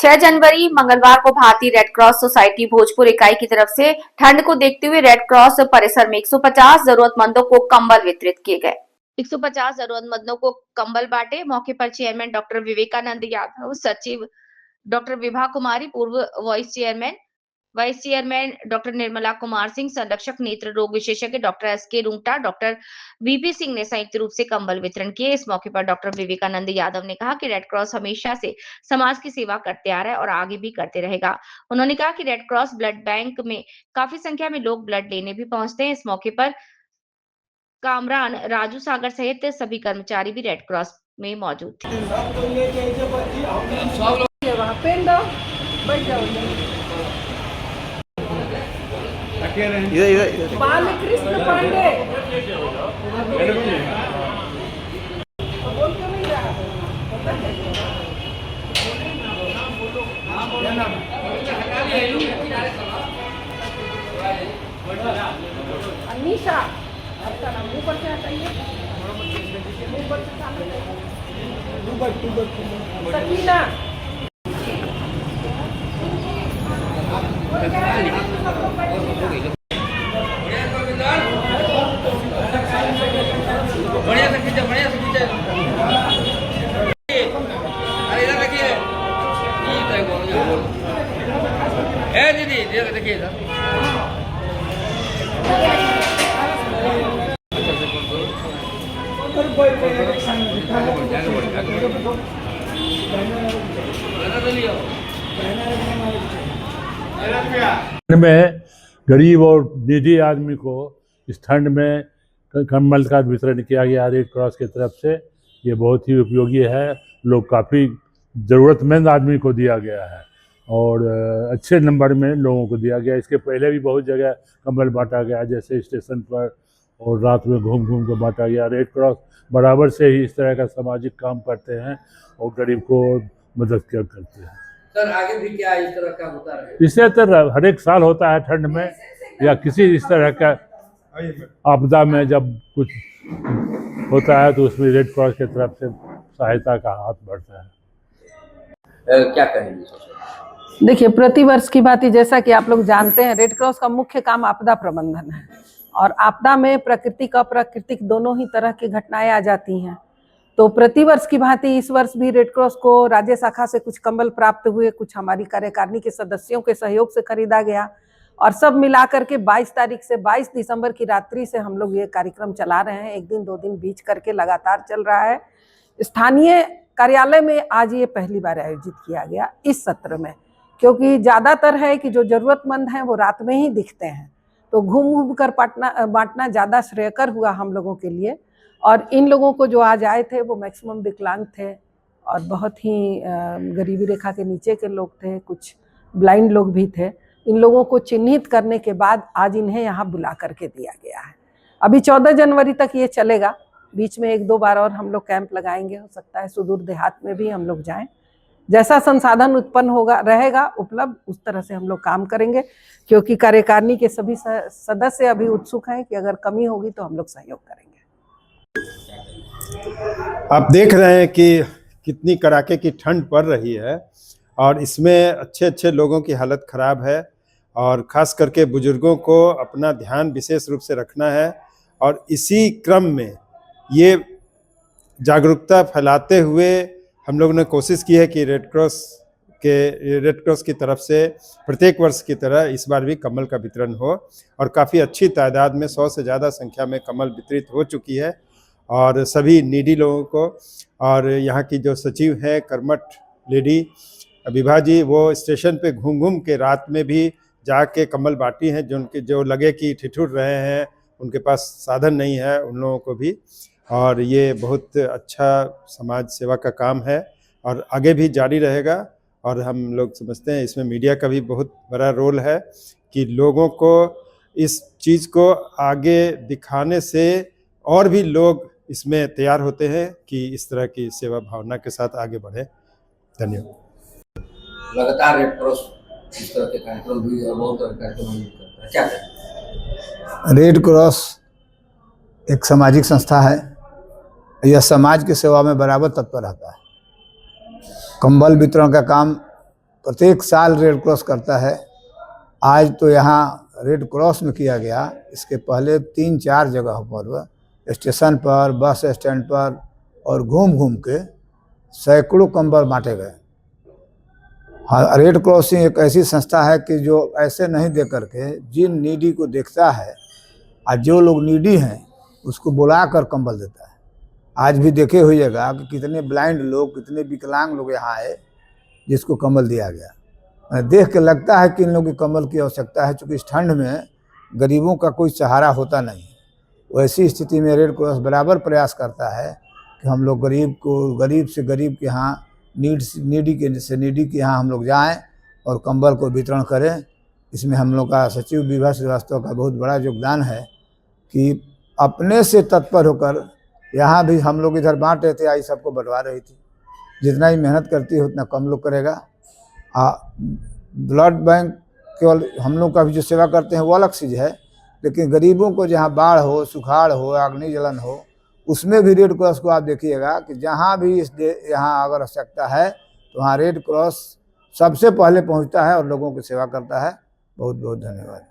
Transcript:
6 जनवरी मंगलवार को भारतीय रेड क्रॉस सोसाइटी भोजपुर इकाई की तरफ से ठंड को देखते हुए रेड क्रॉस परिसर में 150 जरूरतमंदों को कंबल वितरित किए गए। 150 जरूरतमंदों को कंबल बांटे। मौके पर चेयरमैन डॉक्टर विवेकानंद यादव, सचिव डॉक्टर विभा कुमारी, पूर्व vice chairman doctor Nirmala Kumar Singh, संरक्षक नेत्र रोग विशेषज्ञ doctor SK Rungta, doctor VP Singh ने संयुक्त रूप से कंबल वितरण किए। इस मौके पर डॉक्टर विवेकानंद यादव ने कहा कि रेड क्रॉस हमेशा से समाज की सेवा करते आ रहा है और आगे भी करते रहेगा। उन्होंने कहा कि रेड क्रॉस ब्लड बैंक में काफी संख्या में लोग ब्लड लेने भी पहुंचते हैं। इस मौके पर कामरान राजू सागर सहित सभी कर्मचारी भी रेड क्रॉस में मौजूद थे। बालकृष्ण पांडे अनीशा, आपका नाम मुंह पर से हटाइए, मुंह पर से सकीना, बढ़िया से खींचे अरे इधर देखिए, ए दीदी देखिए इधर। में गरीब और निजी आदमी को इस ठंड में कंबल का वितरण किया गया रेड क्रॉस की तरफ से। ये बहुत ही उपयोगी है। लोग काफ़ी ज़रूरतमंद आदमी को दिया गया है और अच्छे नंबर में लोगों को दिया गया। इसके पहले भी बहुत जगह कंबल बांटा गया, जैसे स्टेशन पर और रात में घूम घूम कर बांटा गया। रेड क्रॉस बराबर से ही इस तरह का सामाजिक काम करते हैं और गरीब को मदद करते हैं। सर आगे भी क्या इस तरह का होता है? इसे तरह हर एक साल होता है ठंड में या किसी इस तरह का आपदा में जब कुछ होता है तो उसमें रेड क्रॉस की तरफ से सहायता का हाथ बढ़ता है। क्या कहेंगे? देखिए, प्रतिवर्ष की बात ही, जैसा कि आप लोग जानते हैं, रेड क्रॉस का मुख्य काम आपदा प्रबंधन है और आपदा में प्राकृतिक अप्राकृतिक दोनों ही तरह की घटनाएं आ जाती हैं। तो प्रतिवर्ष की भांति इस वर्ष भी रेड क्रॉस को राज्य शाखा से कुछ कंबल प्राप्त हुए, कुछ हमारी कार्यकारिणी के सदस्यों के सहयोग से खरीदा गया और सब मिलाकर के 22 तारीख से 22 दिसंबर की रात्रि से हम लोग ये कार्यक्रम चला रहे हैं। एक दिन 2 दिन बीच करके लगातार चल रहा है। स्थानीय कार्यालय में आज ये पहली बार आयोजित किया गया इस सत्र में, क्योंकि ज़्यादातर है कि जो ज़रूरतमंद हैं वो रात में ही दिखते हैं, तो घूम घूम कर बांटना ज़्यादा श्रेयकर हुआ हम लोगों के लिए। और इन लोगों को जो आज आए थे वो मैक्सिमम विकलांग थे और बहुत ही गरीबी रेखा के नीचे के लोग थे, कुछ ब्लाइंड लोग भी थे। इन लोगों को चिन्हित करने के बाद आज इन्हें यहाँ बुला करके दिया गया है। अभी 14 जनवरी तक ये चलेगा। बीच में 1-2 बार और हम लोग कैंप लगाएंगे, हो सकता है सुदूर देहात में भी हम लोग जाएं। जैसा संसाधन उत्पन्न होगा रहेगा उपलब्ध, उस तरह से हम लोग काम करेंगे, क्योंकि कार्यकारिणी के सभी सदस्य अभी उत्सुक हैं कि अगर कमी होगी तो हम लोग सहयोग करेंगे। आप देख रहे हैं कि कितनी कड़ाके की ठंड पड़ रही है और इसमें अच्छे अच्छे लोगों की हालत ख़राब है और ख़ास करके बुजुर्गों को अपना ध्यान विशेष रूप से रखना है। और इसी क्रम में ये जागरूकता फैलाते हुए हम लोगों ने कोशिश की है कि रेड क्रॉस की तरफ से प्रत्येक वर्ष की तरह इस बार भी कम्बल का वितरण हो और काफ़ी अच्छी तादाद में 100 से ज़्यादा संख्या में कम्बल वितरित हो चुकी है और सभी नीडी लोगों को। और यहाँ की जो सचिव है कर्मठ लेडी विभा जी, वो स्टेशन पे घूम घूम के रात में भी जाके कम्बल बांटी हैं, जो लगे कि ठिठुर रहे हैं, उनके पास साधन नहीं है, उन लोगों को भी। और ये बहुत अच्छा समाज सेवा का काम है और आगे भी जारी रहेगा। और हम लोग समझते हैं इसमें मीडिया का भी बहुत बड़ा रोल है कि लोगों को इस चीज़ को आगे दिखाने से और भी लोग इसमें तैयार होते हैं कि इस तरह की सेवा भावना के साथ आगे बढ़े। धन्यवाद। लगातार रेड क्रॉस इस तरह के कार्यक्रम भी और बहुत तरह के कार्यक्रम करता है, क्या कहें? रेड क्रॉस एक सामाजिक संस्था है। यह समाज की सेवा में बराबर तत्पर रहता है। कंबल वितरण का काम प्रत्येक साल रेड क्रॉस करता है। आज तो यहाँ रेड क्रॉस में किया गया, इसके पहले 3-4 जगहों पर, स्टेशन पर, बस स्टैंड पर और घूम घूम के सैकड़ों कंबल बांटे गए। हाँ, रेड क्रॉस एक ऐसी संस्था है कि जो ऐसे नहीं दे करके जिन नीडी को देखता है और जो लोग नीडी हैं उसको बुला कर कंबल देता है। आज भी देखे होइएगा कि कितने ब्लाइंड लोग, कितने विकलांग लोग यहाँ आए जिसको कंबल दिया गया। देख के लगता है कि इन लोगों की कंबल की आवश्यकता है, क्योंकि इस ठंड में गरीबों का कोई सहारा होता नहीं। वैसी स्थिति में रेड क्रॉस बराबर प्रयास करता है कि हम लोग गरीब से गरीब के यहाँ, नीडी के यहाँ हम लोग जाएं और कंबल को वितरण करें। इसमें हम लोग का सचिव विभा श्रीवास्तव का बहुत बड़ा योगदान है कि अपने से तत्पर होकर यहाँ भी हम लोग इधर बांट रहे थे, आई सबको बंटवा रही थी। जितना ही मेहनत करती है उतना कम लोग करेगा। ब्लड बैंक केवल हम लोग का भी जो सेवा करते हैं वो अलग चीज़ है, लेकिन गरीबों को जहाँ बाढ़ हो, सुखाड़ हो, अग्नि जलन हो, उसमें भी रेड क्रॉस को आप देखिएगा कि जहाँ भी यहाँ अगर आवश्यकता है तो वहाँ रेड क्रॉस सबसे पहले पहुँचता है और लोगों की सेवा करता है। बहुत बहुत धन्यवाद।